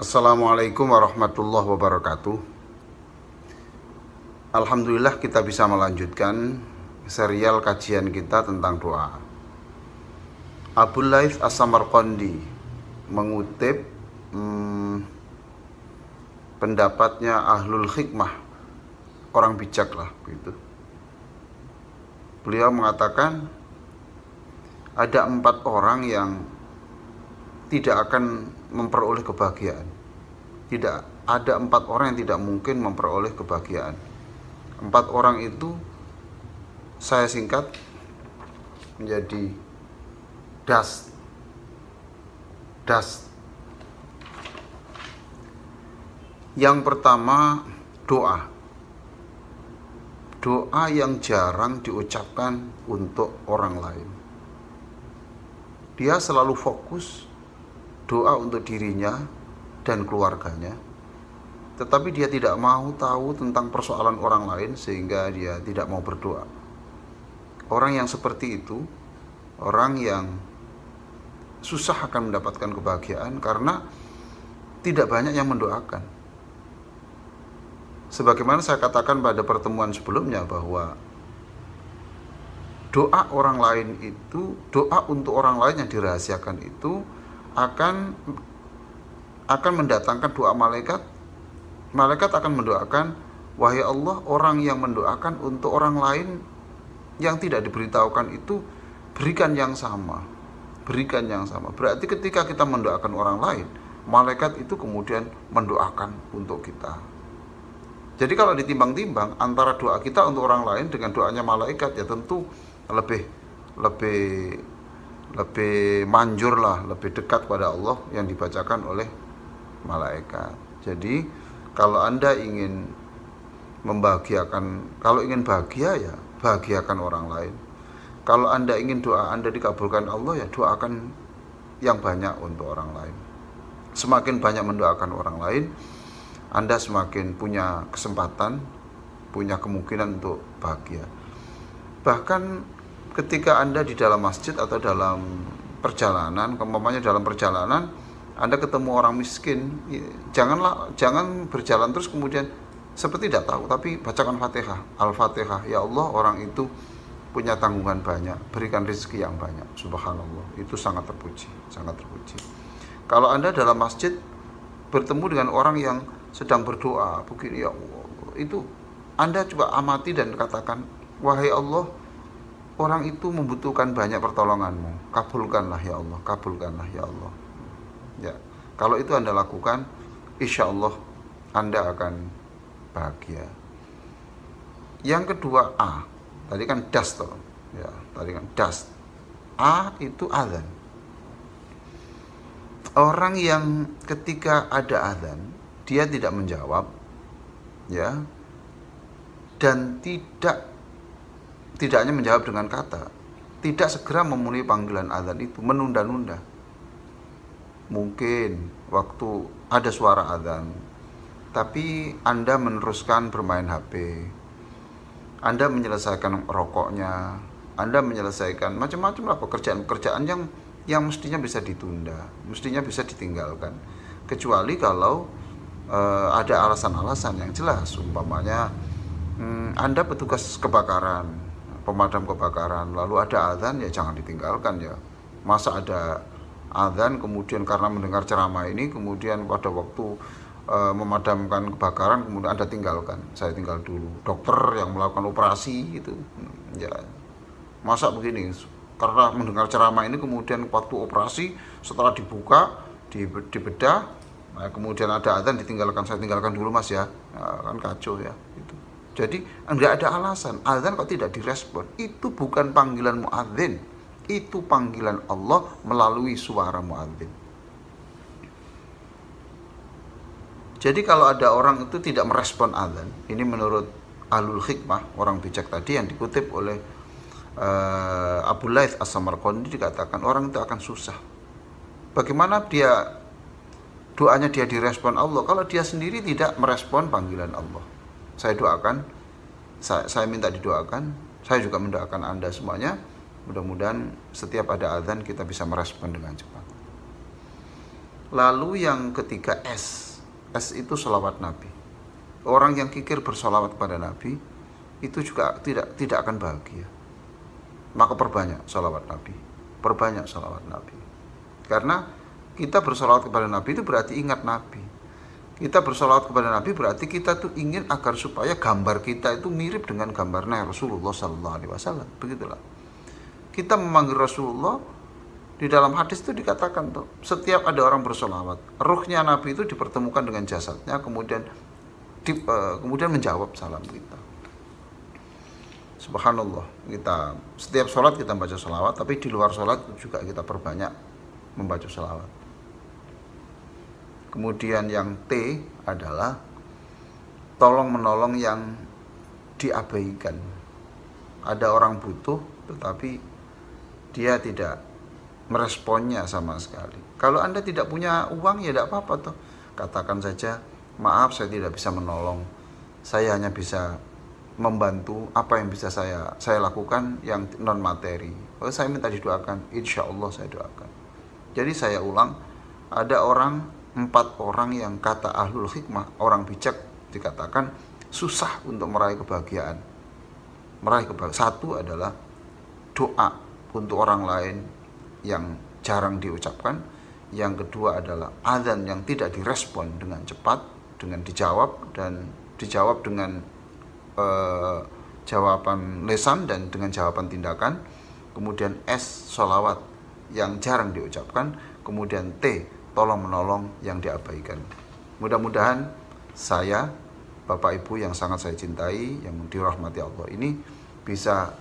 Assalamualaikum warahmatullahi wabarakatuh. Alhamdulillah kita bisa melanjutkan serial kajian kita tentang doa. Abul Laits As-Samarqandi mengutip pendapatnya ahlul hikmah, orang bijak lah gitu. Beliau mengatakan ada 4 orang yang tidak akan memperoleh kebahagiaan. Tidak ada 4 orang yang tidak mungkin memperoleh kebahagiaan. 4 orang itu saya singkat menjadi dust. Yang pertama, doa yang jarang diucapkan untuk orang lain. Dia selalu fokus doa untuk dirinya dan keluarganya, tetapi dia tidak mau tahu tentang persoalan orang lain sehingga dia tidak mau berdoa. Orang yang seperti itu, orang yang susah akan mendapatkan kebahagiaan karena tidak banyak yang mendoakan. Sebagaimana saya katakan pada pertemuan sebelumnya bahwa doa orang lain itu, doa untuk orang lain yang dirahasiakan itu akan mendatangkan doa malaikat. Malaikat akan mendoakan, wahai Allah, orang yang mendoakan untuk orang lain yang tidak diberitahukan itu berikan yang sama. Berarti ketika kita mendoakan orang lain, malaikat itu kemudian mendoakan untuk kita. Jadi kalau ditimbang-timbang antara doa kita untuk orang lain dengan doanya malaikat, ya tentu lebih manjur lah, lebih dekat pada Allah yang dibacakan oleh malaikat. Jadi kalau Anda ingin kalau ingin bahagia, ya bahagiakan orang lain. Kalau Anda ingin doa Anda dikabulkan Allah, ya doakan yang banyak untuk orang lain. Semakin banyak mendoakan orang lain, Anda semakin punya kesempatan, punya kemungkinan untuk bahagia. Bahkan ketika Anda di dalam masjid atau dalam perjalanan, umpamanya dalam perjalanan Anda ketemu orang miskin, jangan berjalan terus kemudian seperti tidak tahu, tapi bacakan Fatihah, Al-Fatihah. Ya Allah, orang itu punya tanggungan banyak, berikan rezeki yang banyak. Subhanallah, itu sangat terpuji. Kalau Anda dalam masjid bertemu dengan orang yang sedang berdoa begini, ya Allah, itu Anda coba amati dan katakan, wahai Allah, orang itu membutuhkan banyak pertolonganmu, kabulkanlah ya Allah, kabulkanlah ya Allah. Ya, kalau itu Anda lakukan, insya Allah Anda akan bahagia. Yang kedua, A, tadi kan das toh, ya, tadi kan das. A itu azan. Orang yang ketika ada azan, dia tidak menjawab, ya, dan tidak hanya menjawab dengan kata, tidak segera memenuhi panggilan azan itu, menunda-nunda. Mungkin waktu ada suara azan, tapi Anda meneruskan bermain HP, Anda menyelesaikan rokoknya, Anda menyelesaikan macam-macam lah pekerjaan-pekerjaan yang mestinya bisa ditunda, mestinya bisa ditinggalkan. Kecuali kalau ada alasan-alasan yang jelas, umpamanya Anda petugas kebakaran, pemadam kebakaran, lalu ada azan, ya jangan ditinggalkan ya. Masa ada azan kemudian karena mendengar ceramah ini kemudian pada waktu memadamkan kebakaran kemudian Anda tinggalkan. Saya tinggal dulu. Dokter yang melakukan operasi itu, ya masa begini karena mendengar ceramah ini kemudian waktu operasi setelah dibuka dibedah, nah, kemudian ada azan ditinggalkan. Saya tinggalkan dulu mas ya, kan kacau ya itu. Jadi enggak ada alasan. Azan kok tidak direspon? Itu bukan panggilan muadzin, itu panggilan Allah melalui suara muadzin. Jadi kalau ada orang itu tidak merespon azan, ini menurut ahlul hikmah, orang bijak tadi yang dikutip oleh Abul Laits As-Samarqandi, dikatakan orang itu akan susah. Bagaimana doanya dia direspon Allah kalau dia sendiri tidak merespon panggilan Allah? Saya doakan, saya minta didoakan, saya juga mendoakan Anda semuanya. Mudah-mudahan setiap ada azan kita bisa merespon dengan cepat. Lalu yang ketiga S. S itu sholawat Nabi. Orang yang kikir bersolawat kepada Nabi itu juga tidak akan bahagia. Maka perbanyak sholawat Nabi. Perbanyak sholawat Nabi. Karena kita bersolawat kepada Nabi itu berarti ingat Nabi. Kita bersolawat kepada Nabi berarti kita tuh ingin agar supaya gambar kita itu mirip dengan gambarnya Rasulullah SAW. Begitulah. Kita memanggil Rasulullah. Di dalam hadis itu dikatakan tuh, setiap ada orang bersolawat, ruhnya Nabi itu dipertemukan dengan jasadnya, kemudian menjawab salam kita. Subhanallah, kita setiap sholat kita baca sholawat, tapi di luar sholat juga kita perbanyak membaca sholawat. Kemudian yang T adalah tolong menolong yang diabaikan. Ada orang butuh, tetapi dia tidak meresponnya sama sekali. Kalau Anda tidak punya uang ya tidak apa-apa toh. Katakan saja, maaf saya tidak bisa menolong. Saya hanya bisa membantu apa yang bisa saya lakukan yang non materi. Kalau saya minta didoakan, insya Allah saya doakan. Jadi saya ulang, ada 4 orang yang kata ahlul hikmah, orang bijak dikatakan susah untuk meraih kebahagiaan. Satu adalah doa untuk orang lain yang jarang diucapkan. Yang kedua adalah azan yang tidak direspon dengan cepat, dengan dijawab dengan jawaban lisan dan dengan jawaban tindakan. Kemudian S, sholawat yang jarang diucapkan. Kemudian T, tolong menolong yang diabaikan. Mudah-mudahan saya, Bapak Ibu yang sangat saya cintai, yang dirahmati Allah ini bisa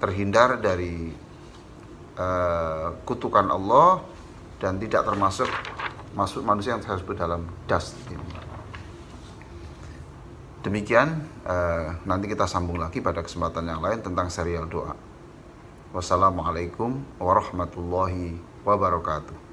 terhindar dari kutukan Allah dan tidak termasuk manusia yang saya sebut dalam dust ini. Demikian, nanti kita sambung lagi pada kesempatan yang lain tentang serial doa. Wassalamualaikum warahmatullahi wabarakatuh.